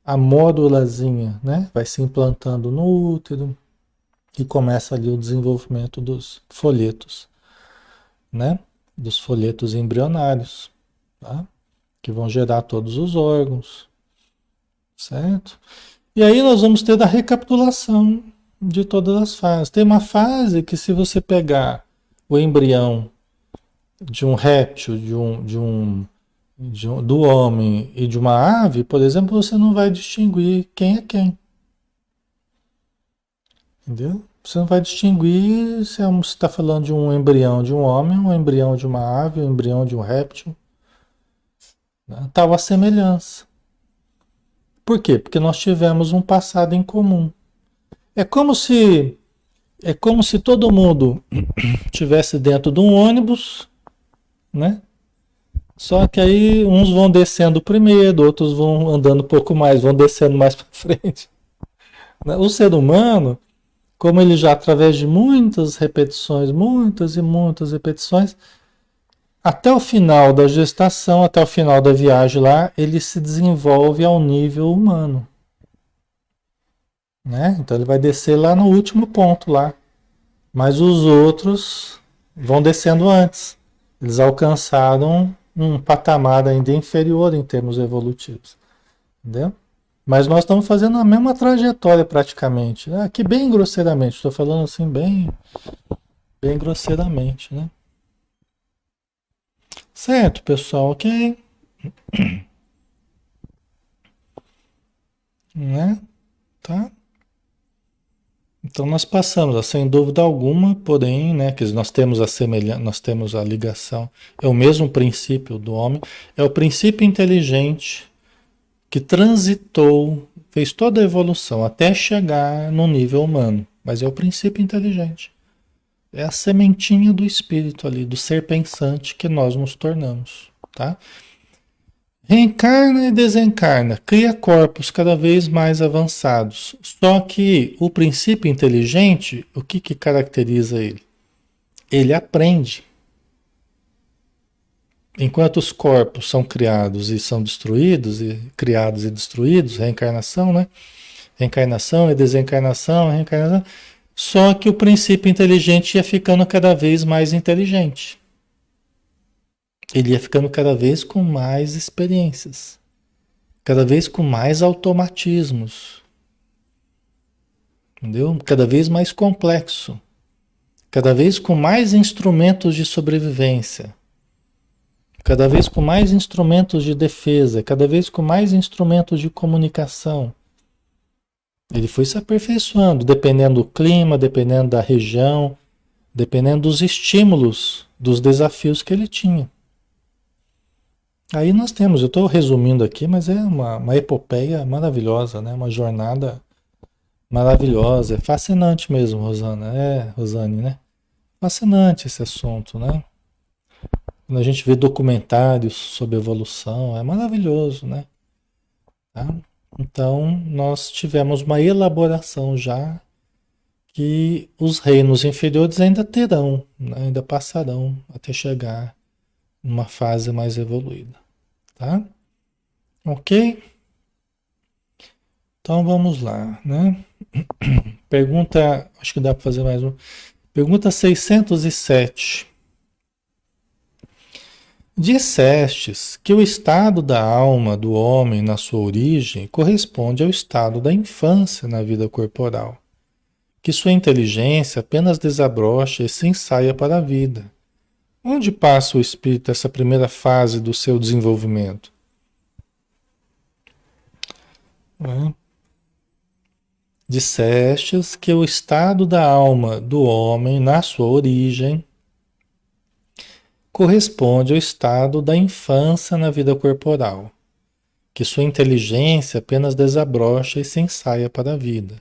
a módulazinha, né? Vai se implantando no útero e começa ali o desenvolvimento dos folhetos, né? Dos folhetos embrionários, tá? Que vão gerar todos os órgãos, certo? E aí nós vamos ter a recapitulação de todas as fases. Tem uma fase que se você pegar o embrião de um réptil, do homem e de uma ave, por exemplo, você não vai distinguir quem é quem. Entendeu? Você não vai distinguir se está falando de um embrião de um homem, um embrião de uma ave, um embrião de um réptil. Né? Tal a semelhança. Por quê? Porque nós tivemos um passado em comum. É como se é como se todo mundo tivesse dentro de um ônibus, né? Só que aí uns vão descendo primeiro, outros vão andando um pouco mais, vão descendo mais para frente. Né? O ser humano, como ele já através de muitas repetições, muitas e muitas repetições, até o final da gestação, até o final da viagem lá, ele se desenvolve ao nível humano. Né? Então ele vai descer lá no último ponto lá. Mas os outros vão descendo antes. Eles alcançaram um patamar ainda inferior em termos evolutivos. Entendeu? Mas nós estamos fazendo a mesma trajetória praticamente. Aqui bem grosseiramente, estou falando assim bem grosseiramente, né? Certo, pessoal, ok? Né? Tá? Então nós passamos, sem dúvida alguma, porém, né, que nós temos a semelhança, nós temos a ligação, é o mesmo princípio do homem, é o princípio inteligente que transitou, fez toda a evolução até chegar no nível humano, mas é o princípio inteligente. É a sementinha do espírito ali, do ser pensante que nós nos tornamos, tá? Reencarna e desencarna, cria corpos cada vez mais avançados. Só que o princípio inteligente, o que caracteriza ele? Ele aprende. Enquanto os corpos são criados e são destruídos, e criados e destruídos, reencarnação, né? Reencarnação e desencarnação, reencarnação. Só que o princípio inteligente ia ficando cada vez mais inteligente. Ele ia ficando cada vez com mais experiências, cada vez com mais automatismos, entendeu? Cada vez mais complexo, cada vez com mais instrumentos de sobrevivência, cada vez com mais instrumentos de defesa, cada vez com mais instrumentos de comunicação. Ele foi se aperfeiçoando, dependendo do clima, dependendo da região, dependendo dos estímulos, dos desafios que ele tinha. Aí nós temos, eu estou resumindo aqui, mas é uma epopeia maravilhosa, né? Uma jornada maravilhosa, é fascinante mesmo, Rosana, Rosane, né? Fascinante esse assunto, né? Quando a gente vê documentários sobre evolução, é maravilhoso, né? Tá? Então, nós tivemos uma elaboração já que os reinos inferiores ainda terão, né? Ainda passarão até chegar numa fase mais evoluída, tá? Ok? Então vamos lá, né? Pergunta, acho que dá para fazer mais uma. Pergunta 607. Dissestes que o estado da alma do homem na sua origem corresponde ao estado da infância na vida corporal, que sua inteligência apenas desabrocha e se ensaia para a vida. Onde passa o espírito essa primeira fase do seu desenvolvimento? Né? Dissestes que o estado da alma do homem na sua origem corresponde ao estado da infância na vida corporal, que sua inteligência apenas desabrocha e se ensaia para a vida.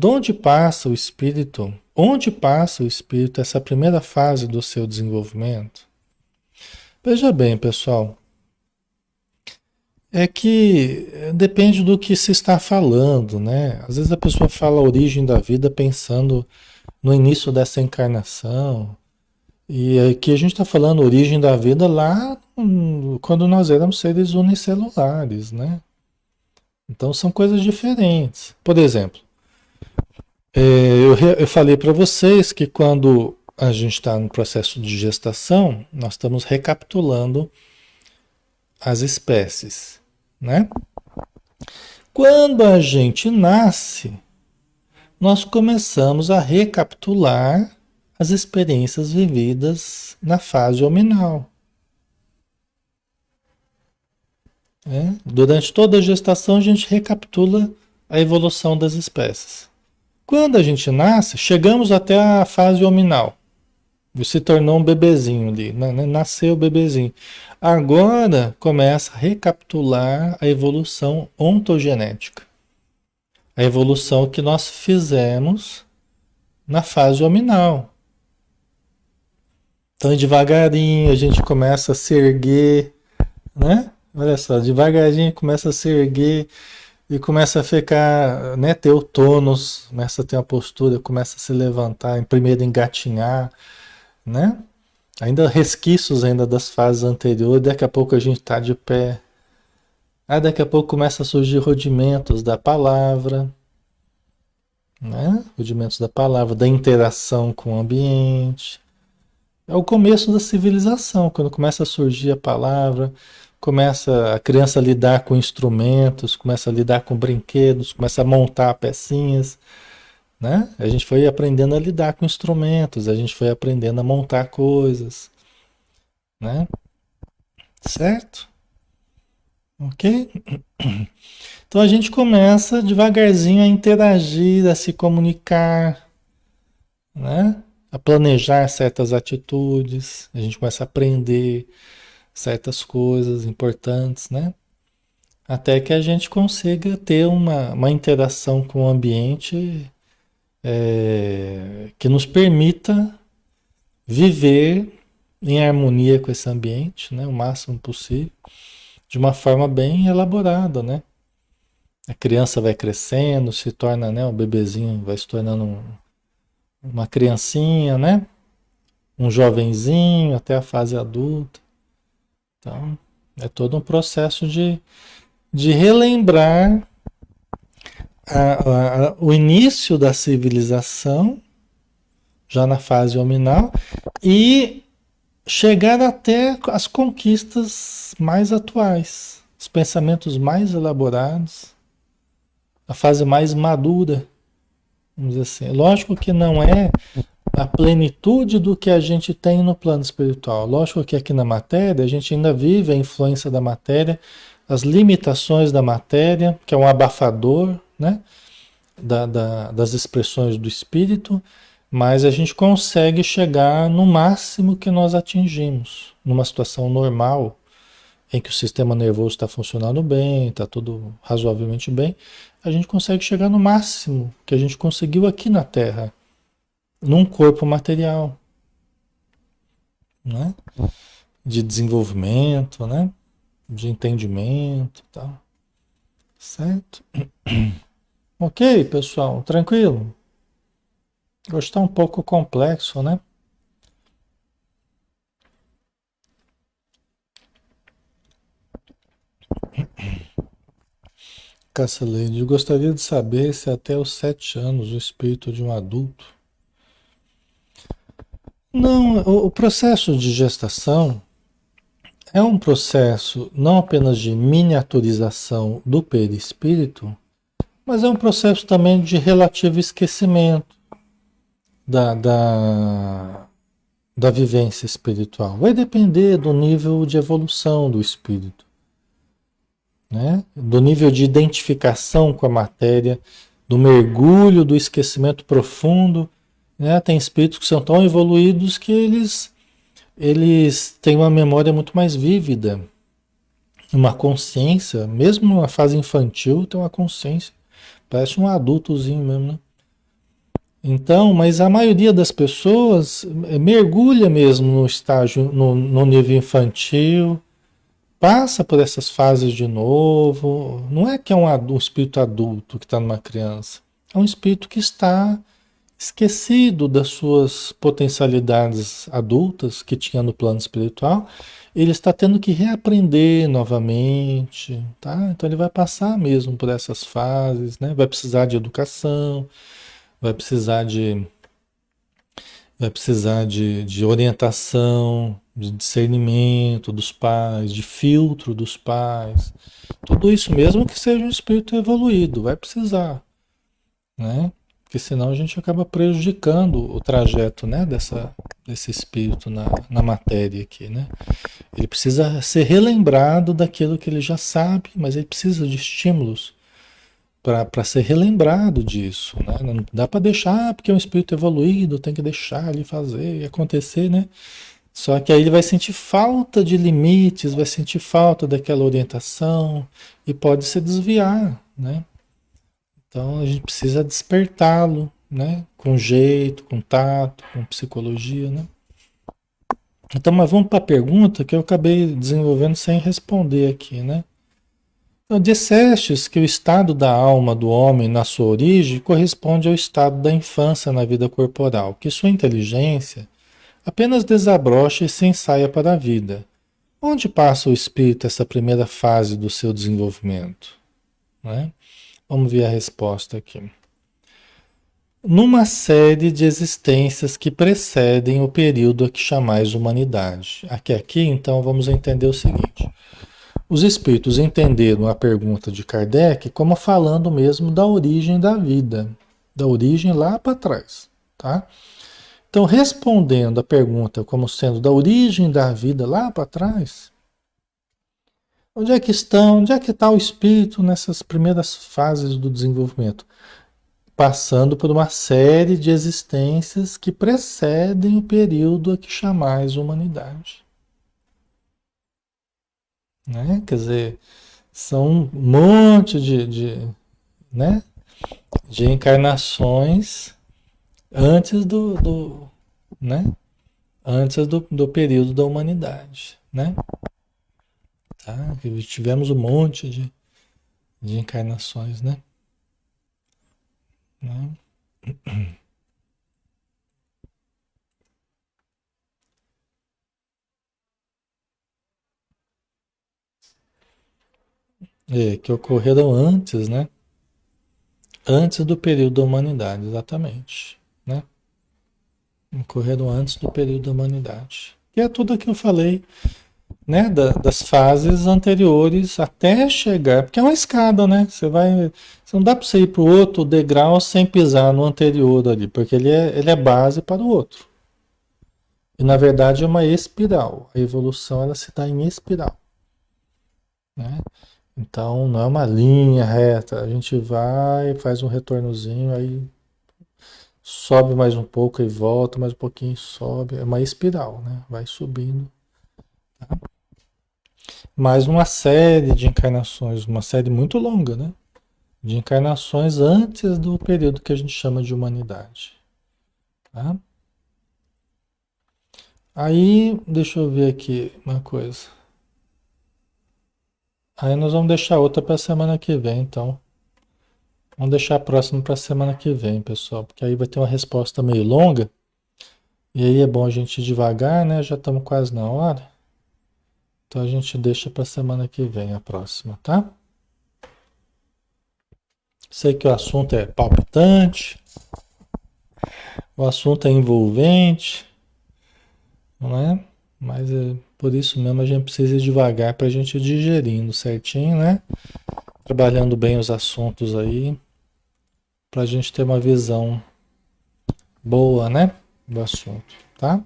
Onde passa o espírito? Onde passa o espírito essa primeira fase do seu desenvolvimento? Veja bem, pessoal, é que depende do que se está falando, né? Às vezes a pessoa fala a origem da vida pensando no início dessa encarnação, e aqui a gente está falando a origem da vida lá quando nós éramos seres unicelulares, né? Então são coisas diferentes. Por exemplo, eu falei para vocês que quando a gente está no processo de gestação, nós estamos recapitulando as espécies, né? Quando a gente nasce, nós começamos a recapitular as experiências vividas na fase hominal. Né? Durante toda a gestação, a gente recapitula a evolução das espécies. Quando a gente nasce, chegamos até a fase hominal. Se tornou um bebezinho ali, né? Nasceu o bebezinho. Agora começa a recapitular a evolução ontogenética. A evolução que nós fizemos na fase hominal. Então, devagarinho, a gente começa a se erguer, né? Olha só, devagarinho começa a se erguer e começa a ficar, né? Ter o tônus, começa a ter uma postura, começa a se levantar, primeiro engatinhar, né? Ainda resquícios ainda das fases anteriores, daqui a pouco a gente está de pé. Aí daqui a pouco começa a surgir rudimentos da palavra, né? Rudimentos da palavra, da interação com o ambiente. É o começo da civilização, quando começa a surgir a palavra, começa a criança a lidar com instrumentos, começa a lidar com brinquedos, começa a montar pecinhas, né? A gente foi aprendendo a lidar com instrumentos, a gente foi aprendendo a montar coisas, né? Certo? Ok? Então a gente começa devagarzinho a interagir, a se comunicar, né? A planejar certas atitudes, a gente começa a aprender certas coisas importantes, né? Até que a gente consiga ter uma interação com o ambiente que nos permita viver em harmonia com esse ambiente, né? O máximo possível, de uma forma bem elaborada, né? A criança vai crescendo, se torna, né? O bebezinho vai se tornando uma criancinha, né? Um jovenzinho até a fase adulta. Então, é todo um processo de relembrar o início da civilização, já na fase hominal, e chegar até as conquistas mais atuais, os pensamentos mais elaborados, a fase mais madura, vamos dizer assim. Lógico que não é a plenitude do que a gente tem no plano espiritual. Lógico que aqui na matéria a gente ainda vive a influência da matéria, as limitações da matéria, que é um abafador, né? das expressões do espírito, mas a gente consegue chegar no máximo que nós atingimos, numa situação normal, em que o sistema nervoso está funcionando bem, está tudo razoavelmente bem, a gente consegue chegar no máximo que a gente conseguiu aqui na Terra, num corpo material, né? De desenvolvimento, né? De entendimento, e tal. Certo? Ok, pessoal, tranquilo? Hoje está um pouco complexo, né? Caceleide, eu gostaria de saber se até os 7 anos o espírito de um adulto. Não, o processo de gestação é um processo não apenas de miniaturização do perispírito, mas é um processo também de relativo esquecimento da, da, da vivência espiritual. Vai depender do nível de evolução do espírito, né? Do nível de identificação com a matéria, do mergulho, do esquecimento profundo, né? Tem espíritos que são tão evoluídos que eles têm uma memória muito mais vívida, uma consciência, mesmo numa fase infantil, tem uma consciência, parece um adultozinho mesmo, né? Então, mas a maioria das pessoas mergulha mesmo no estágio, no nível infantil, passa por essas fases de novo. Não é que é um espírito adulto que está numa criança, é um espírito que está esquecido das suas potencialidades adultas que tinha no plano espiritual. Ele está tendo que reaprender novamente, tá? Então ele vai passar mesmo por essas fases, né? Vai precisar de educação, vai precisar de de orientação, de discernimento dos pais, de filtro dos pais. Tudo isso mesmo que seja um espírito evoluído, vai precisar, né? Porque senão a gente acaba prejudicando o trajeto, né, desse espírito na matéria aqui, né? Ele precisa ser relembrado daquilo que ele já sabe, mas ele precisa de estímulos para ser relembrado disso, né? Não dá para deixar, porque é um espírito evoluído, tem que deixar ele fazer e acontecer, né? Só que aí ele vai sentir falta de limites, vai sentir falta daquela orientação e pode se desviar, né? Então a gente precisa despertá-lo, né? Com jeito, com tato, com psicologia, né? Então, mas vamos para a pergunta que eu acabei desenvolvendo sem responder aqui, né? Então, dissestes que o estado da alma do homem na sua origem corresponde ao estado da infância na vida corporal, que sua inteligência apenas desabrocha e se ensaia para a vida. Onde passa o espírito essa primeira fase do seu desenvolvimento? Né? Vamos ver a resposta aqui. Numa série de existências que precedem o período a que chamais humanidade. Aqui, então, vamos entender o seguinte. Os espíritos entenderam a pergunta de Kardec como falando mesmo da origem da vida, da origem lá para trás, tá? Então, respondendo a pergunta como sendo da origem da vida lá para trás, onde é que está o espírito nessas primeiras fases do desenvolvimento? Passando por uma série de existências que precedem o período a que chamais humanidade, né? Quer dizer, são um monte né, de encarnações antes né, antes do período da humanidade, né? Tá? Tivemos um monte de encarnações, né? Né? É, que ocorreram antes, né? Antes do período da humanidade, exatamente, né? Ocorreram antes do período da humanidade. Que é tudo o que eu falei, né? Das fases anteriores até chegar, porque é uma escada, né? Não dá para você ir para o outro degrau sem pisar no anterior ali, porque ele é base para o outro. E na verdade é uma espiral. A evolução ela se dá em espiral, né? Então não é uma linha reta. A gente vai, faz um retornozinho, aí sobe mais um pouco e volta, mais um pouquinho sobe. É uma espiral, né? Vai subindo. Mas uma série de encarnações, uma série muito longa, né? De encarnações antes do período que a gente chama de humanidade. Tá? Aí, deixa eu ver aqui uma coisa. Aí nós vamos deixar outra para a semana que vem, então. Vamos deixar a próxima para a semana que vem, pessoal, porque aí vai ter uma resposta meio longa. E aí é bom a gente ir devagar, né? Já estamos quase na hora. Então a gente deixa para a semana que vem a próxima, tá? Sei que o assunto é palpitante, o assunto é envolvente, não é? Mas é por isso mesmo a gente precisa ir devagar para a gente ir digerindo certinho, né? Trabalhando bem os assuntos aí, para a gente ter uma visão boa, né? Do assunto, tá?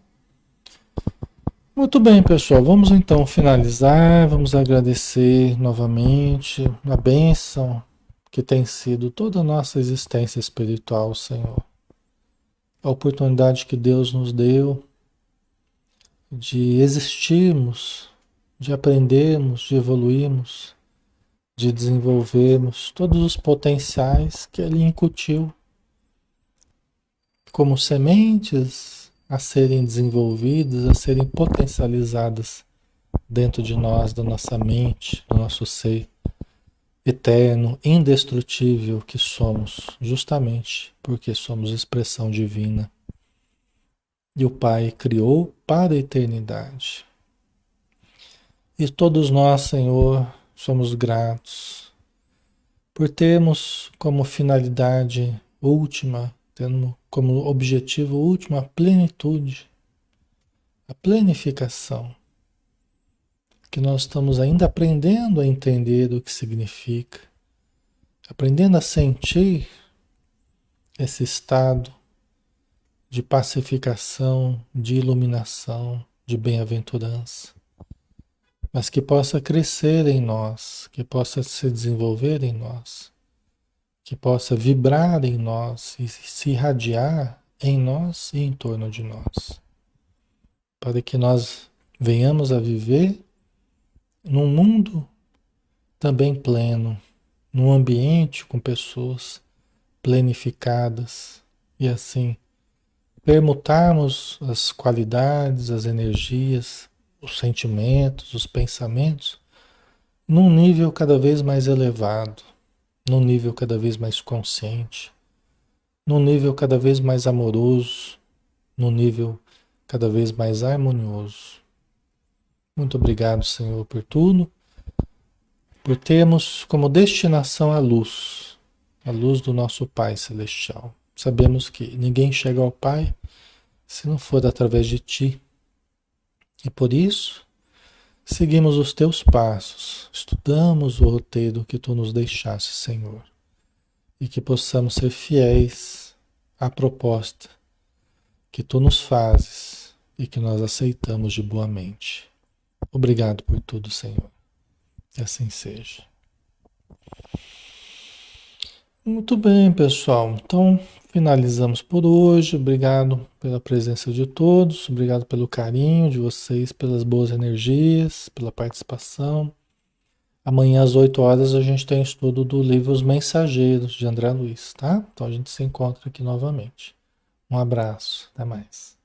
Muito bem, pessoal. Vamos então finalizar. Vamos agradecer novamente a bênção que tem sido toda a nossa existência espiritual, Senhor. A oportunidade que Deus nos deu de existirmos, de aprendermos, de evoluirmos, de desenvolvermos todos os potenciais que Ele incutiu como sementes a serem desenvolvidas, a serem potencializadas dentro de nós, da nossa mente, do nosso ser eterno, indestrutível que somos, justamente porque somos expressão divina. E o Pai criou para a eternidade. E todos nós, Senhor, somos gratos por termos como finalidade última, tendo como objetivo último a plenitude, a plenificação, que nós estamos ainda aprendendo a entender o que significa, aprendendo a sentir esse estado de pacificação, de iluminação, de bem-aventurança, mas que possa crescer em nós, que possa se desenvolver em nós, que possa vibrar em nós e se irradiar em nós e em torno de nós, para que nós venhamos a viver num mundo também pleno, num ambiente com pessoas plenificadas e assim permutarmos as qualidades, as energias, os sentimentos, os pensamentos num nível cada vez mais elevado, num nível cada vez mais consciente, num nível cada vez mais amoroso, num nível cada vez mais harmonioso. Muito obrigado, Senhor, por tudo, por termos como destinação a luz do nosso Pai Celestial. Sabemos que ninguém chega ao Pai se não for através de Ti. E por isso, seguimos os Teus passos, estudamos o roteiro que Tu nos deixaste, Senhor, e que possamos ser fiéis à proposta que Tu nos fazes e que nós aceitamos de boa mente. Obrigado por tudo, Senhor. Que assim seja. Muito bem, pessoal. Então, finalizamos por hoje. Obrigado pela presença de todos. Obrigado pelo carinho de vocês, pelas boas energias, pela participação. Amanhã às 8 horas a gente tem estudo do livro Os Mensageiros de André Luiz, tá? Então a gente se encontra aqui novamente. Um abraço. Até mais.